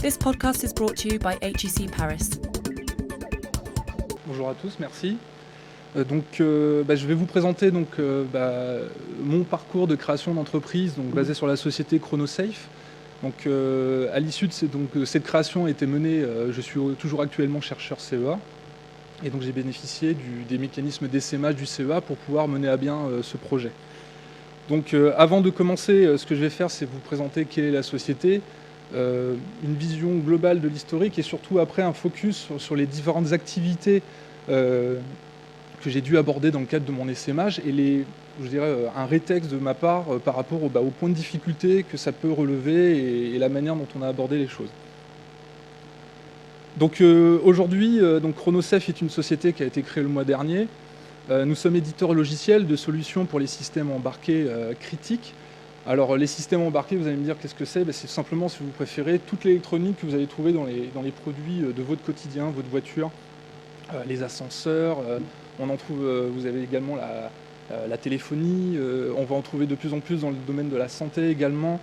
This podcast is brought to you by HEC Paris. Bonjour à tous, merci. Je vais vous présenter mon parcours de création d'entreprise basé sur la société Chronosafe. À l'issue de cette création a été menée, je suis toujours actuellement chercheur CEA. Et donc j'ai bénéficié des mécanismes d'essaimage du CEA pour pouvoir mener à bien ce projet. Avant de commencer, ce que je vais faire, c'est vous présenter quelle est la société, une vision globale de l'historique et surtout après un focus sur les différentes activités que j'ai dû aborder dans le cadre de mon essaimage et un rétexte de ma part par rapport aux points de difficulté que ça peut relever et la manière dont on a abordé les choses. Aujourd'hui, Chronosafe est une société qui a été créée le mois dernier. Nous sommes éditeurs logiciels de solutions pour les systèmes embarqués critiques. Alors les systèmes embarqués, vous allez me dire qu'est-ce que c'est ? C'est simplement, si vous préférez, toute l'électronique que vous allez trouver dans les produits de votre quotidien, votre voiture, les ascenseurs, on en trouve, vous avez également la téléphonie, on va en trouver de plus en plus dans le domaine de la santé également.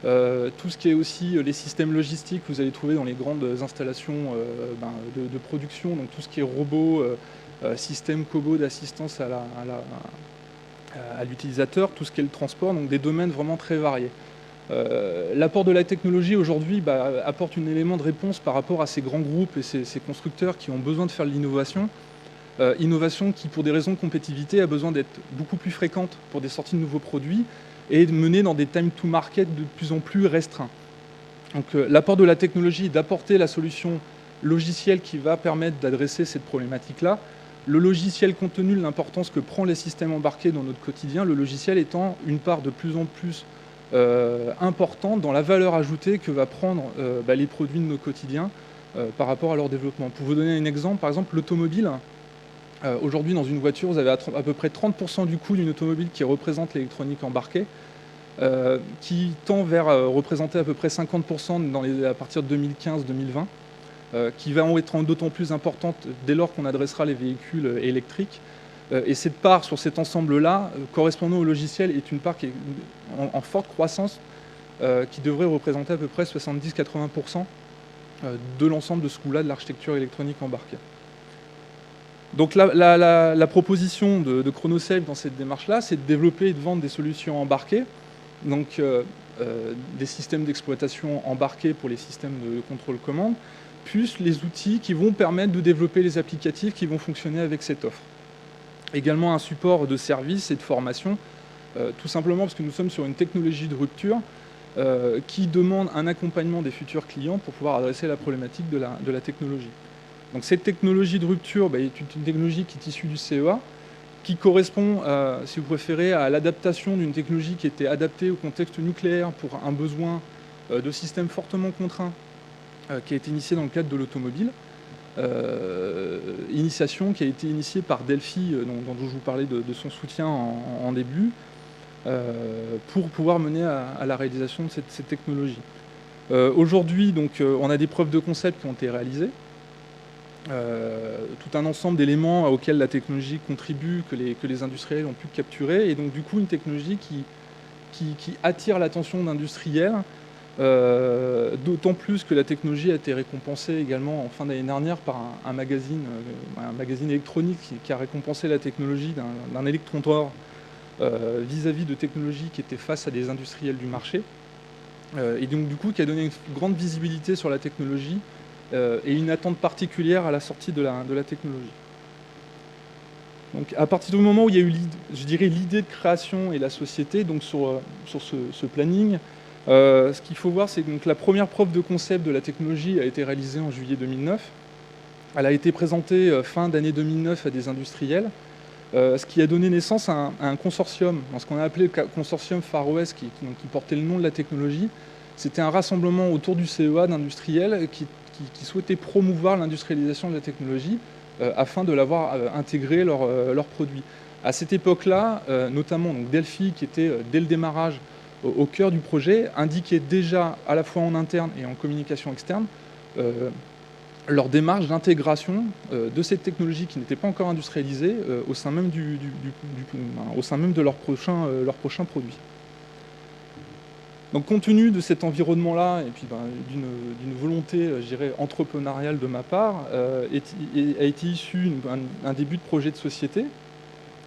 Tout ce qui est aussi les systèmes logistiques, vous allez trouver dans les grandes installations de production, donc tout ce qui est robots, système cobots d'assistance à l'utilisateur, tout ce qui est le transport, donc des domaines vraiment très variés. L'apport de la technologie aujourd'hui apporte un élément de réponse par rapport à ces grands groupes et ces constructeurs qui ont besoin de faire de l'innovation. Innovation qui, pour des raisons de compétitivité, a besoin d'être beaucoup plus fréquente pour des sorties de nouveaux produits et de mener dans des time to market de plus en plus restreints. L'apport de la technologie est d'apporter la solution logicielle qui va permettre d'adresser cette problématique-là. Le logiciel, compte tenu de l'importance que prend les systèmes embarqués dans notre quotidien, le logiciel étant une part de plus en plus importante dans la valeur ajoutée que va prendre les produits de nos quotidiens par rapport à leur développement. Pour vous donner un exemple, par exemple l'automobile. Aujourd'hui, dans une voiture, vous avez à peu près 30% du coût d'une automobile qui représente l'électronique embarquée, qui tend vers représenter à peu près 50% à partir de 2015-2020, qui va être d'autant plus importante dès lors qu'on adressera les véhicules électriques. Et cette part sur cet ensemble-là, correspondant au logiciel, est une part qui est en forte croissance, qui devrait représenter à peu près 70-80% de l'ensemble de ce coût-là de l'architecture électronique embarquée. Donc la proposition de Chronosafe dans cette démarche-là, c'est de développer et de vendre des solutions embarquées, donc des systèmes d'exploitation embarqués pour les systèmes de contrôle-commande, plus les outils qui vont permettre de développer les applicatifs qui vont fonctionner avec cette offre. Également un support de service et de formation, tout simplement parce que nous sommes sur une technologie de rupture qui demande un accompagnement des futurs clients pour pouvoir adresser la problématique de la technologie. Donc cette technologie de rupture est une technologie qui est issue du CEA, qui correspond, si vous préférez, à l'adaptation d'une technologie qui était adaptée au contexte nucléaire pour un besoin de système fortement contraint qui a été initié dans le cadre de l'automobile. Initiation qui a été initiée par Delphi, dont je vous parlais de son soutien en début, pour pouvoir mener à la réalisation de cette technologie. Aujourd'hui, on a des preuves de concept qui ont été réalisées. Tout un ensemble d'éléments auxquels la technologie contribue, que les industriels ont pu capturer, et donc du coup une technologie qui attire l'attention d'industriels, d'autant plus que la technologie a été récompensée également en fin d'année dernière par un magazine électronique qui a récompensé la technologie d'un électron d'or vis-à-vis de technologies qui étaient face à des industriels du marché, et donc du coup qui a donné une grande visibilité sur la technologie et une attente particulière à la sortie de la technologie. Donc, à partir du moment où il y a eu, l'idée de création et la société, donc sur ce planning, ce qu'il faut voir, c'est que la première preuve de concept de la technologie a été réalisée en juillet 2009. Elle a été présentée fin d'année 2009 à des industriels, ce qui a donné naissance à un consortium, dans ce qu'on a appelé le consortium Far West, qui portait le nom de la technologie. C'était un rassemblement autour du CEA d'industriels qui souhaitaient promouvoir l'industrialisation de la technologie afin de l'avoir intégré leurs produits. À cette époque-là, notamment Delphi, qui était dès le démarrage au cœur du projet, indiquait déjà, à la fois en interne et en communication externe, leur démarche d'intégration de cette technologie qui n'était pas encore industrialisée au sein même de leurs prochains produits. Donc compte tenu de cet environnement-là, et puis d'une volonté, je dirais, entrepreneuriale de ma part, a été issu un début de projet de société,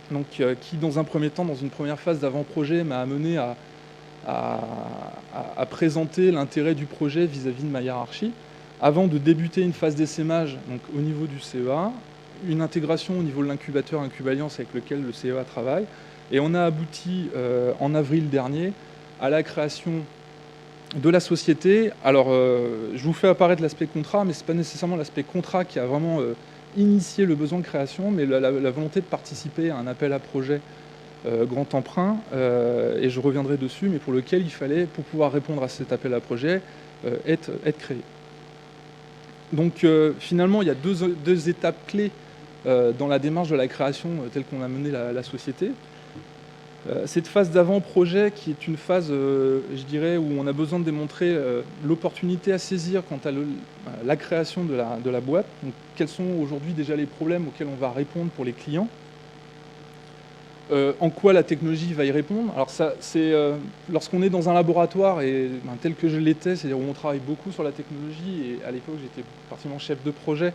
donc, qui dans un premier temps, dans une première phase d'avant-projet, m'a amené à présenter l'intérêt du projet vis-à-vis de ma hiérarchie, avant de débuter une phase d'essaimage donc, au niveau du CEA, une intégration au niveau de l'incubateur Incubaliance avec lequel le CEA travaille, et on a abouti en avril dernier à la création de la société. Alors, je vous fais apparaître l'aspect contrat, mais ce n'est pas nécessairement l'aspect contrat qui a vraiment initié le besoin de création, mais la volonté de participer à un appel à projet grand emprunt, et je reviendrai dessus, mais pour lequel il fallait, pour pouvoir répondre à cet appel à projet, être créé. Donc finalement, il y a deux étapes clés dans la démarche de la création telle qu'on a mené la société. Cette phase d'avant-projet qui est une phase, je dirais, où on a besoin de démontrer l'opportunité à saisir quant à la création de la boîte. Donc, quels sont aujourd'hui déjà les problèmes auxquels on va répondre pour les clients, en quoi la technologie va y répondre. Alors ça, c'est lorsqu'on est dans un laboratoire, et tel que je l'étais, c'est-à-dire où on travaille beaucoup sur la technologie, et à l'époque j'étais particulièrement chef de projet,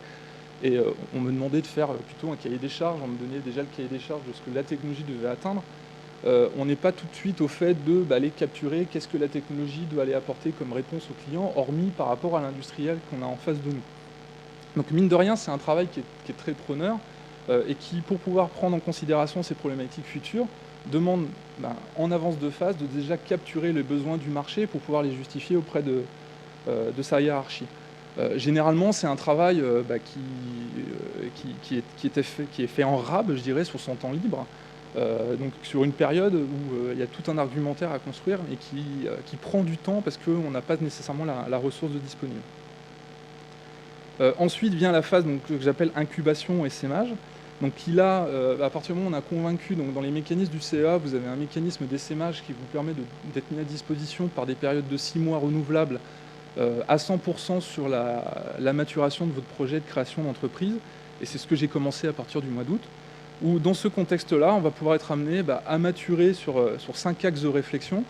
et on me demandait de faire plutôt un cahier des charges, on me donnait déjà le cahier des charges de ce que la technologie devait atteindre. On n'est pas tout de suite au fait d'aller capturer qu'est-ce que la technologie doit aller apporter comme réponse aux clients, hormis par rapport à l'industriel qu'on a en face de nous. Donc mine de rien, c'est un travail qui est très preneur, et qui, pour pouvoir prendre en considération ces problématiques futures, demande en avance de phase de déjà capturer les besoins du marché pour pouvoir les justifier auprès de sa hiérarchie. Généralement, c'est un travail qui est fait en rab, je dirais, sur son temps libre, donc sur une période où il y a tout un argumentaire à construire et qui prend du temps parce qu'on n'a pas nécessairement la ressource de disponible. Ensuite vient la phase que j'appelle incubation et essaimage. Donc là, à partir du moment où on a convaincu, donc dans les mécanismes du CEA, vous avez un mécanisme d'essaimage qui vous permet d'être mis à disposition par des périodes de 6 mois renouvelables à 100% sur la maturation de votre projet de création d'entreprise. Et c'est ce que j'ai commencé à partir du mois d'août, où dans ce contexte-là, on va pouvoir être amené à maturer sur 5 axes de réflexion.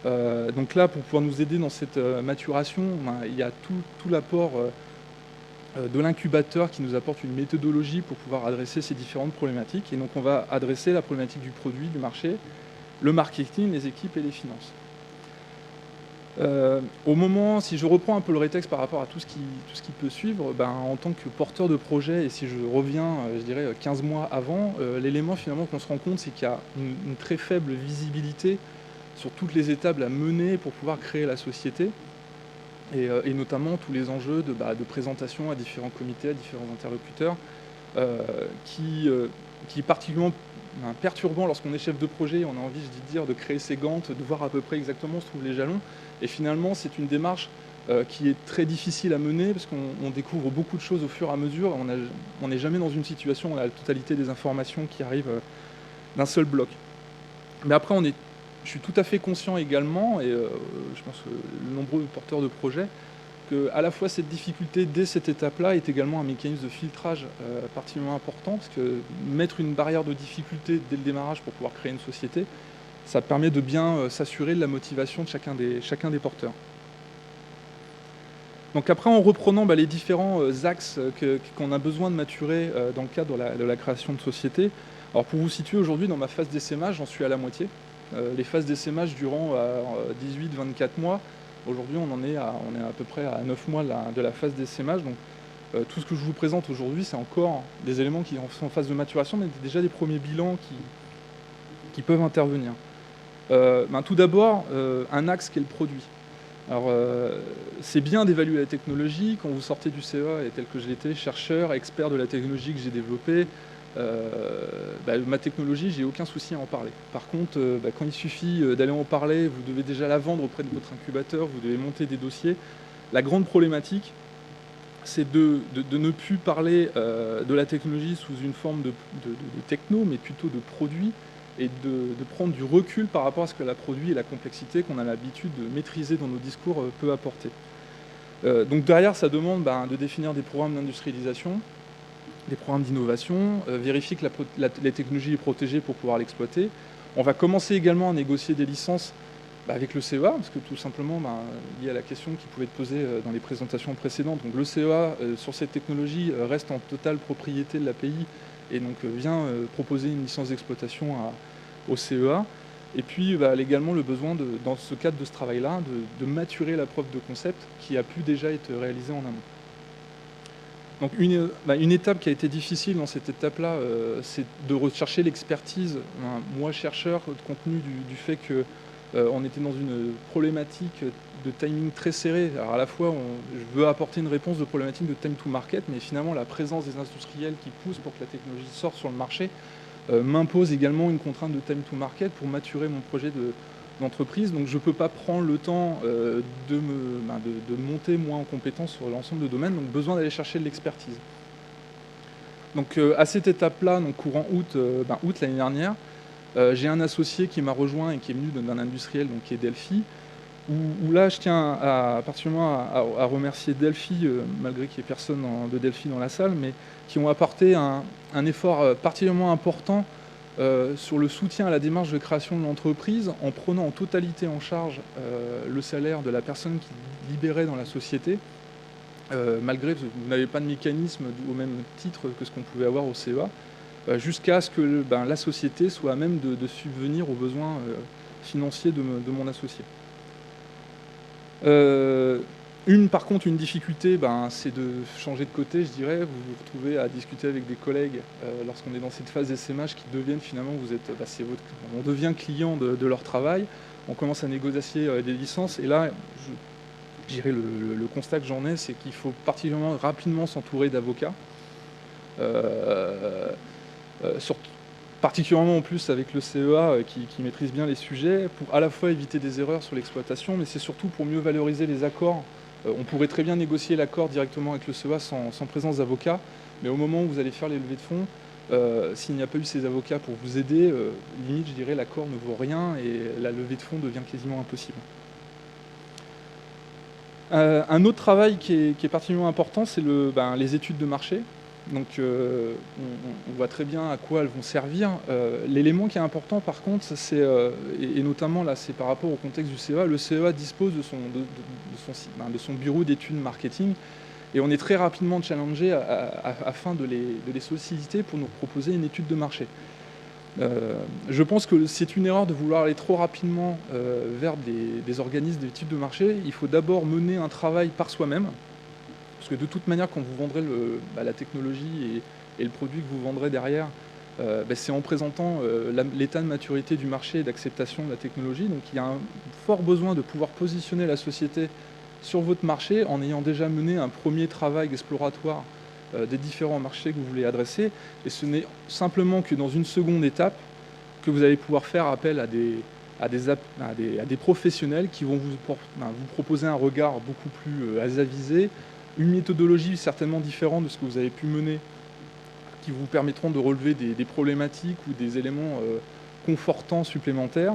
Donc là, pour pouvoir nous aider dans cette maturation, il y a tout l'apport de l'incubateur qui nous apporte une méthodologie pour pouvoir adresser ces différentes problématiques. Et donc on va adresser la problématique du produit, du marché, le marketing, les équipes et les finances. Au moment, si je reprends un peu le rétexte par rapport à tout ce qui peut suivre, en tant que porteur de projet, et si je reviens, je dirais 15 mois avant, l'élément finalement qu'on se rend compte, c'est qu'il y a une très faible visibilité sur toutes les étapes à mener pour pouvoir créer la société, et notamment tous les enjeux de présentation à différents comités, à différents interlocuteurs, qui est particulièrement perturbant lorsqu'on est chef de projet. On a envie, de créer ses gantes, de voir à peu près exactement où se trouvent les jalons. Et finalement, c'est une démarche qui est très difficile à mener parce qu'on découvre beaucoup de choses au fur et à mesure. On n'est jamais dans une situation où on a la totalité des informations qui arrivent d'un seul bloc. Mais après, je suis tout à fait conscient également, et je pense que de nombreux porteurs de projets, qu'à la fois cette difficulté dès cette étape-là est également un mécanisme de filtrage particulièrement important, parce que mettre une barrière de difficulté dès le démarrage pour pouvoir créer une société, ça permet de bien s'assurer de la motivation de chacun des porteurs. Donc après, en reprenant les différents axes qu'on a besoin de maturer dans le cadre de la création de société, alors pour vous situer, aujourd'hui, dans ma phase d'essaimage, j'en suis à la moitié. Les phases d'essaimage durant 18-24 mois. Aujourd'hui, on est à peu près à 9 mois de la phase d'essaimage. Donc, tout ce que je vous présente aujourd'hui, c'est encore des éléments qui sont en phase de maturation, mais déjà des premiers bilans qui peuvent intervenir. Tout d'abord, un axe qui est le produit. Alors, c'est bien d'évaluer la technologie. Quand vous sortez du CEA, et tel que je l'étais, chercheur, expert de la technologie que j'ai développée, ma technologie, j'ai aucun souci à en parler. Par contre, quand il suffit d'aller en parler, vous devez déjà la vendre auprès de votre incubateur, vous devez monter des dossiers. La grande problématique, c'est de ne plus parler de la technologie sous une forme de techno, mais plutôt de produit, et de prendre du recul par rapport à ce que la produit et la complexité qu'on a l'habitude de maîtriser dans nos discours peut apporter. Donc derrière, ça demande de définir des programmes d'industrialisation, des programmes d'innovation, vérifier que la technologie est protégée pour pouvoir l'exploiter. On va commencer également à négocier des licences Avec le CEA, parce que tout simplement, lié à la question qui pouvait être posée dans les présentations précédentes, donc le CEA sur cette technologie reste en totale propriété de l'API et donc vient proposer une licence d'exploitation au CEA. Et puis également le besoin, dans ce cadre de ce travail-là, de maturer la preuve de concept qui a pu déjà être réalisée en amont. Donc une étape qui a été difficile dans cette étape-là, c'est de rechercher l'expertise. Moi, chercheur, compte tenu du fait que on était dans une problématique de timing très serré. Alors à la fois, je veux apporter une réponse de problématique de time to market, mais finalement la présence des industriels qui poussent pour que la technologie sorte sur le marché m'impose également une contrainte de time to market pour maturer mon projet d'entreprise. Donc je ne peux pas prendre le temps de monter moi en compétence sur l'ensemble de domaines, donc besoin d'aller chercher de l'expertise. Donc à cette étape-là, donc courant août l'année dernière, j'ai un associé qui m'a rejoint et qui est venu d'un industriel donc, qui est Delphi, où là je tiens particulièrement à remercier Delphi, malgré qu'il n'y ait personne de Delphi dans la salle, mais qui ont apporté un effort particulièrement important sur le soutien à la démarche de création de l'entreprise en prenant en totalité en charge le salaire de la personne qui libérait dans la société, malgré que vous n'avez pas de mécanisme au même titre que ce qu'on pouvait avoir au CEA. Jusqu'à ce que la société soit à même de subvenir aux besoins financiers de mon associé. Par contre, une difficulté, c'est de changer de côté, je dirais. Vous vous retrouvez à discuter avec des collègues lorsqu'on est dans cette phase d'essaimage qui deviennent finalement, on devient client de leur travail, on commence à négocier des licences, et là, je dirais le constat que j'en ai, c'est qu'il faut particulièrement rapidement s'entourer d'avocats. Particulièrement en plus avec le CEA qui maîtrise bien les sujets, pour à la fois éviter des erreurs sur l'exploitation, mais c'est surtout pour mieux valoriser les accords. On pourrait très bien négocier l'accord directement avec le CEA sans présence d'avocats, mais au moment où vous allez faire les levées de fonds, s'il n'y a pas eu ces avocats pour vous aider, limite je dirais l'accord ne vaut rien et la levée de fonds devient quasiment impossible. Un autre travail qui est particulièrement important, c'est les études de marché. Donc on voit très bien à quoi elles vont servir. L'élément qui est important par contre, c'est, et notamment là c'est par rapport au contexte du CEA, le CEA dispose de son bureau d'études marketing et on est très rapidement challengé afin de les solliciter pour nous proposer une étude de marché. Je pense que c'est une erreur de vouloir aller trop rapidement vers des organismes d'études de marché. Il faut d'abord mener un travail par soi-même. Parce que de toute manière, quand vous vendrez la technologie et le produit que vous vendrez derrière, c'est en présentant l'état de maturité du marché et d'acceptation de la technologie. Donc il y a un fort besoin de pouvoir positionner la société sur votre marché en ayant déjà mené un premier travail exploratoire des différents marchés que vous voulez adresser. Et ce n'est simplement que dans une seconde étape que vous allez pouvoir faire appel à des professionnels qui vont vous proposer un regard beaucoup plus avisé, une méthodologie certainement différente de ce que vous avez pu mener, qui vous permettront de relever des problématiques ou des éléments confortants supplémentaires,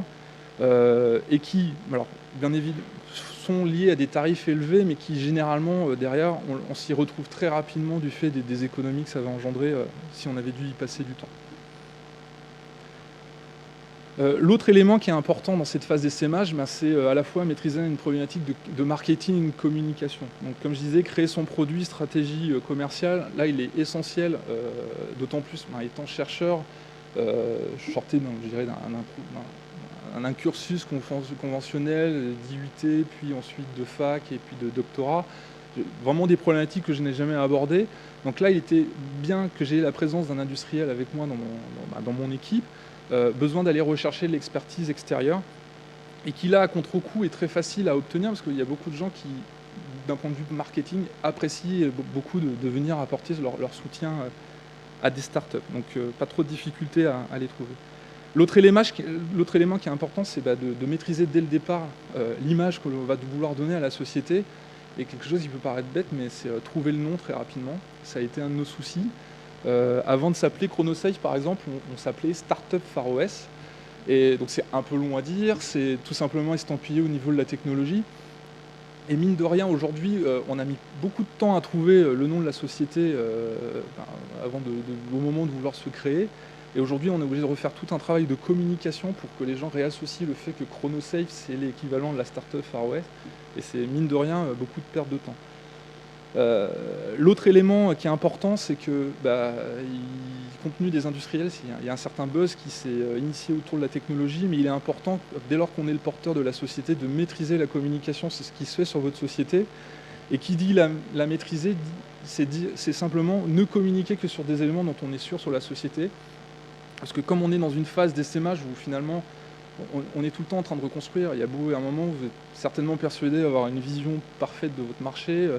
et qui, alors, bien évidemment, sont liés à des tarifs élevés, mais qui généralement, derrière, on s'y retrouve très rapidement du fait des économies que ça va engendrer si on avait dû y passer du temps. L'autre élément qui est important dans cette phase d'essaimage, c'est à la fois maîtriser une problématique de marketing et une communication. Donc, comme je disais, créer son produit, stratégie commerciale, là il est essentiel, d'autant plus étant chercheur, je sortais d'un cursus conventionnel d'IUT, puis ensuite de fac et puis de doctorat. Vraiment des problématiques que je n'ai jamais abordées. Donc là, il était bien que j'ai la présence d'un industriel avec moi dans mon équipe. Besoin d'aller rechercher l'expertise extérieure et qui là à contre-coup est très facile à obtenir parce qu'il y a beaucoup de gens qui, d'un point de vue marketing, apprécient beaucoup de venir apporter leur soutien à des startups. Donc pas trop de difficultés à les trouver. L'autre élément qui est important, c'est de maîtriser dès le départ l'image que l'on va vouloir donner à la société. Et quelque chose qui peut paraître bête, mais c'est trouver le nom très rapidement. Ça a été un de nos soucis. Avant de s'appeler Chronosafe, par exemple, on s'appelait Startup Far OS. Et donc c'est un peu long à dire, c'est tout simplement estampillé au niveau de la technologie. Et mine de rien, aujourd'hui, on a mis beaucoup de temps à trouver le nom de la société au moment de vouloir se créer. Et aujourd'hui, on est obligé de refaire tout un travail de communication pour que les gens réassocient le fait que ChronoSafe, c'est l'équivalent de la start-up Far West. Et c'est mine de rien beaucoup de perte de temps. L'autre élément qui est important, c'est que, compte tenu des industriels, il y a un certain buzz qui s'est initié autour de la technologie, mais il est important, dès lors qu'on est le porteur de la société, de maîtriser la communication. C'est ce qui se fait sur votre société. Et qui dit la maîtriser, c'est simplement ne communiquer que sur des éléments dont on est sûr sur la société. Parce que comme on est dans une phase d'essaimage où finalement on est tout le temps en train de reconstruire, il y a beau un moment où vous êtes certainement persuadé d'avoir une vision parfaite de votre marché,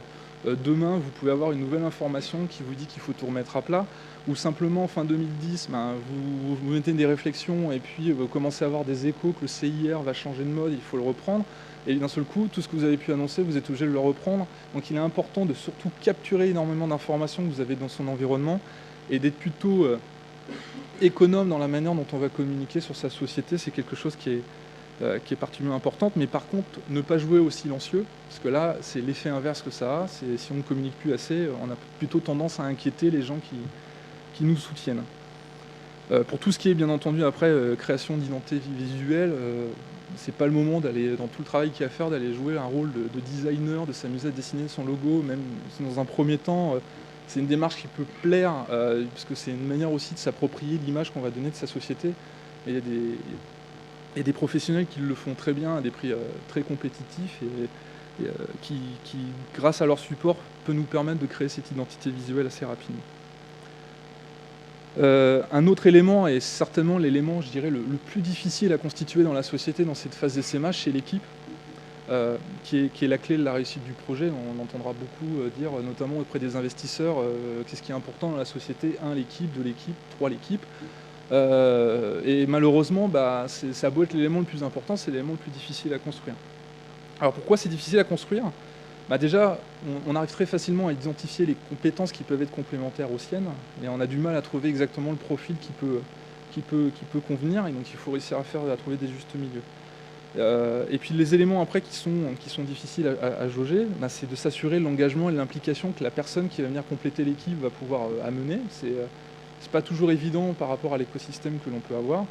demain vous pouvez avoir une nouvelle information qui vous dit qu'il faut tout remettre à plat, ou simplement fin 2010, vous mettez des réflexions et puis vous commencez à avoir des échos que le CIR va changer de mode, il faut le reprendre, et d'un seul coup, tout ce que vous avez pu annoncer, vous êtes obligé de le reprendre. Donc il est important de surtout capturer énormément d'informations que vous avez dans son environnement et d'être plutôt économe dans la manière dont on va communiquer sur sa société. C'est quelque chose qui est particulièrement importante, mais par contre, ne pas jouer au silencieux, parce que là, c'est l'effet inverse que ça a. Si on ne communique plus assez, on a plutôt tendance à inquiéter les gens qui nous soutiennent. Pour tout ce qui est, bien entendu, après, création d'identité visuelle, c'est pas le moment d'aller, dans tout le travail qu'il y a à faire, d'aller jouer un rôle de designer, de s'amuser à dessiner son logo, même si dans un premier temps, c'est une démarche qui peut plaire, parce que c'est une manière aussi de s'approprier l'image qu'on va donner de sa société. Et il y a des professionnels qui le font très bien à des prix très compétitifs et qui, grâce à leur support, peut nous permettre de créer cette identité visuelle assez rapidement. Un autre élément, et certainement l'élément, je dirais, le plus difficile à constituer dans la société dans cette phase d'essaimage, c'est l'équipe, qui est la clé de la réussite du projet. On entendra beaucoup dire, notamment auprès des investisseurs, qu'est-ce qui est important dans la société, 1, l'équipe, 2, l'équipe, 3, l'équipe. Et malheureusement, ça a beau être l'élément le plus important, c'est l'élément le plus difficile à construire. Alors pourquoi c'est difficile à construire ? Déjà, on arrive très facilement à identifier les compétences qui peuvent être complémentaires aux siennes, et on a du mal à trouver exactement le profil qui peut convenir, et donc il faut réussir à trouver des justes milieux. Et puis les éléments après qui sont difficiles à jauger, c'est de s'assurer l'engagement et l'implication que la personne qui va venir compléter l'équipe va pouvoir amener. C'est pas toujours évident par rapport à l'écosystème que l'on peut avoir.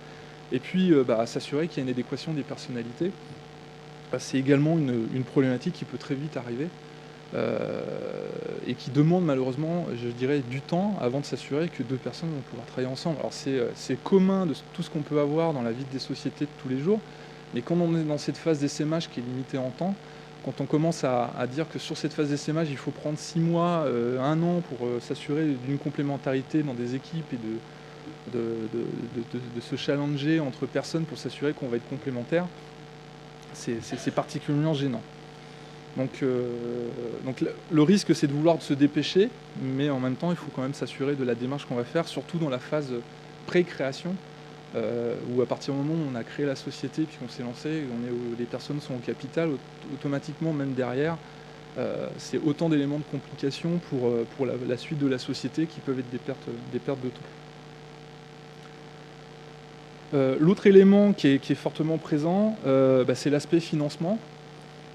Et puis s'assurer qu'il y a une adéquation des personnalités. C'est également une problématique qui peut très vite arriver et qui demande malheureusement, je dirais, du temps avant de s'assurer que 2 personnes vont pouvoir travailler ensemble. Alors c'est commun de tout ce qu'on peut avoir dans la vie des sociétés de tous les jours, mais quand on est dans cette phase d'essaimage qui est limitée en temps, quand on commence à dire que sur cette phase d'essaimage, il faut prendre 6 mois, 1 an pour s'assurer d'une complémentarité dans des équipes et de se challenger entre personnes pour s'assurer qu'on va être complémentaires, c'est particulièrement gênant. Donc le risque, c'est de vouloir se dépêcher, mais en même temps, il faut quand même s'assurer de la démarche qu'on va faire, surtout dans la phase pré-création, où à partir du moment où on a créé la société, puis qu'on s'est lancé, les personnes sont au capital, automatiquement, même derrière, c'est autant d'éléments de complication pour la suite de la société qui peuvent être des pertes de temps. L'autre élément qui est fortement présent, c'est l'aspect financement.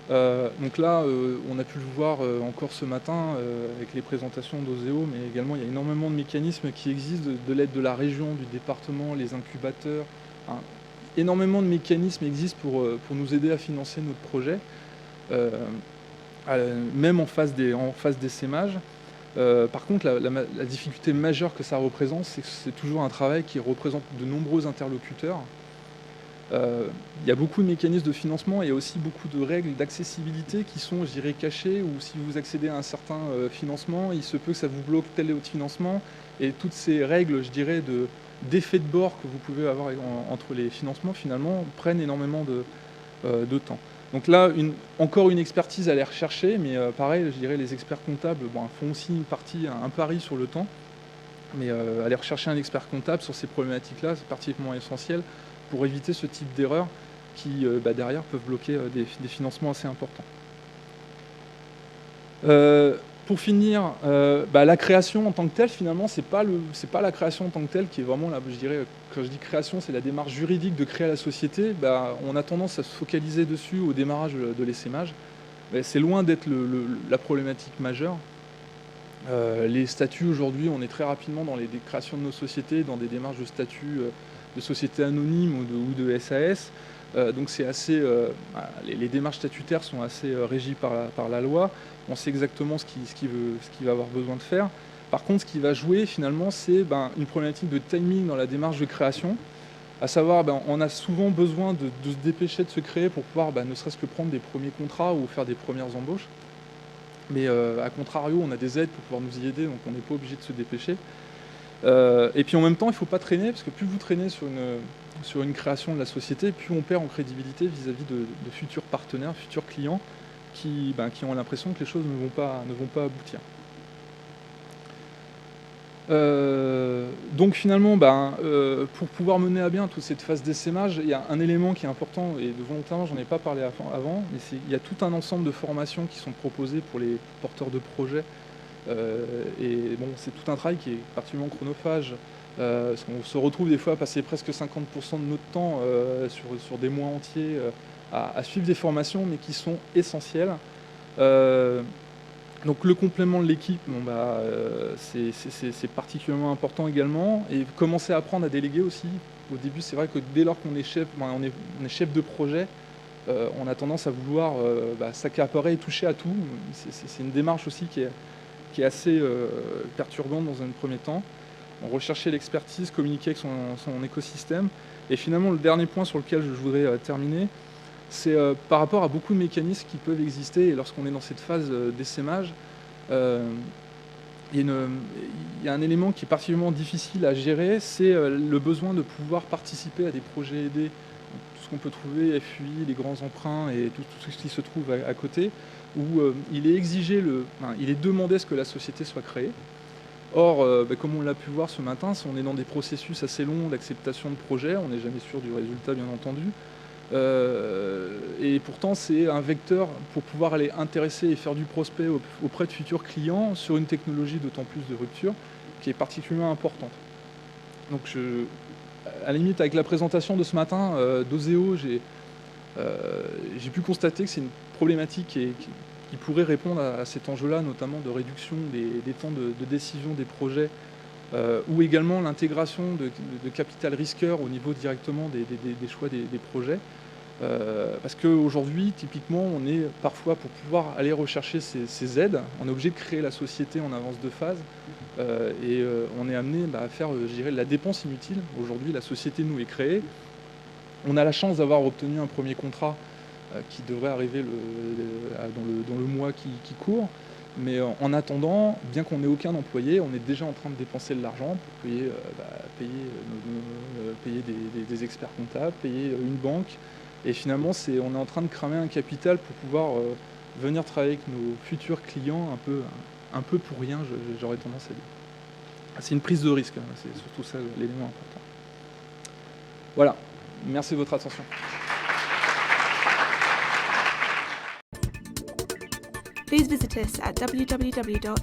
Donc là, on a pu le voir encore ce matin avec les présentations d'Oseo, mais également il y a énormément de mécanismes qui existent, de l'aide de la région, du département, les incubateurs. Énormément de mécanismes existent pour nous aider à financer notre projet, même en phase d'essaimage. Par contre, la difficulté majeure que ça représente, c'est que c'est toujours un travail qui représente de nombreux interlocuteurs. Il y a beaucoup de mécanismes de financement et il y a aussi beaucoup de règles d'accessibilité qui sont, je dirais, cachées, ou si vous accédez à un certain financement, il se peut que ça vous bloque tel et autre financement. Et toutes ces règles, je dirais, d'effet de bord que vous pouvez avoir entre les financements, finalement, prennent énormément de temps. Donc là, encore une expertise à aller rechercher, mais pareil, je dirais, les experts comptables font aussi un pari sur le temps. Mais aller rechercher un expert comptable sur ces problématiques-là, c'est particulièrement essentiel pour éviter ce type d'erreurs qui, derrière, peuvent bloquer des financements assez importants. Pour finir, la création en tant que telle, finalement, c'est pas la création en tant que telle qui est vraiment, je dirais, quand je dis création, c'est la démarche juridique de créer la société. On a tendance à se focaliser dessus au démarrage de l'essaimage. C'est loin d'être la problématique majeure. Les statuts aujourd'hui, on est très rapidement dans des créations de nos sociétés, dans des démarches de statut de société anonyme ou de SAS. Donc c'est assez, les démarches statutaires sont assez régies par la loi. On sait exactement ce qu'il va avoir besoin de faire. Par contre, ce qui va jouer finalement, c'est une problématique de timing dans la démarche de création. À savoir, on a souvent besoin de se dépêcher de se créer pour pouvoir ne serait-ce que prendre des premiers contrats ou faire des premières embauches. Mais à contrario, on a des aides pour pouvoir nous y aider, donc on n'est pas obligé de se dépêcher. Et puis en même temps, il ne faut pas traîner, parce que plus vous traînez sur une création de la société, plus on perd en crédibilité vis-à-vis de futurs partenaires, futurs clients, qui ont l'impression que les choses ne vont pas aboutir. Donc finalement, pour pouvoir mener à bien toute cette phase d'essaimage, il y a un élément qui est important, et volontairement j'en ai pas parlé avant, mais il y a tout un ensemble de formations qui sont proposées pour les porteurs de projets. Et bon, c'est tout un travail qui est particulièrement chronophage. Parce qu'on se retrouve des fois à passer presque 50% de notre temps sur des mois entiers à suivre des formations, mais qui sont essentielles. Donc le complément de l'équipe, c'est particulièrement important également. Et commencer à apprendre à déléguer aussi. Au début, c'est vrai que dès lors qu'on est chef, on est chef de projet, on a tendance à vouloir s'accaparer et toucher à tout. C'est une démarche aussi qui est assez perturbante dans un premier temps. Rechercher l'expertise, communiquer avec son écosystème. Et finalement, le dernier point sur lequel je voudrais terminer, c'est par rapport à beaucoup de mécanismes qui peuvent exister. Et lorsqu'on est dans cette phase d'essaimage, il y a un élément qui est particulièrement difficile à gérer, c'est le besoin de pouvoir participer à des projets aidés. Tout ce qu'on peut trouver, FUI, les grands emprunts et tout ce qui se trouve à côté, où il est exigé, il est demandé à ce que la société soit créée. Or, comme on l'a pu voir ce matin, si on est dans des processus assez longs d'acceptation de projet, on n'est jamais sûr du résultat, bien entendu. Et pourtant, c'est un vecteur pour pouvoir aller intéresser et faire du prospect auprès de futurs clients sur une technologie d'autant plus de rupture qui est particulièrement importante. Donc, à la limite, avec la présentation de ce matin d'Oseo, j'ai pu constater que c'est une problématique qui pourrait répondre à cet enjeu-là, notamment de réduction des temps de décision des projets, ou également l'intégration de capital risqueur au niveau directement des choix des projets. Parce qu'aujourd'hui, typiquement, on est parfois, pour pouvoir aller rechercher ces aides, on est obligé de créer la société en avance de phase, et on est amené à faire, je dirais, de la dépense inutile. Aujourd'hui, la société nous est créée. On a la chance d'avoir obtenu un premier contrat qui devrait arriver dans le mois qui court. Mais en attendant, bien qu'on n'ait aucun employé, on est déjà en train de dépenser de l'argent pour payer des experts comptables, payer une banque. Et finalement, on est en train de cramer un capital pour pouvoir venir travailler avec nos futurs clients un peu pour rien, j'aurais tendance à dire. C'est une prise de risque, hein, c'est surtout ça l'élément important. Voilà, merci de votre attention. Please visit us at www.agc.edu.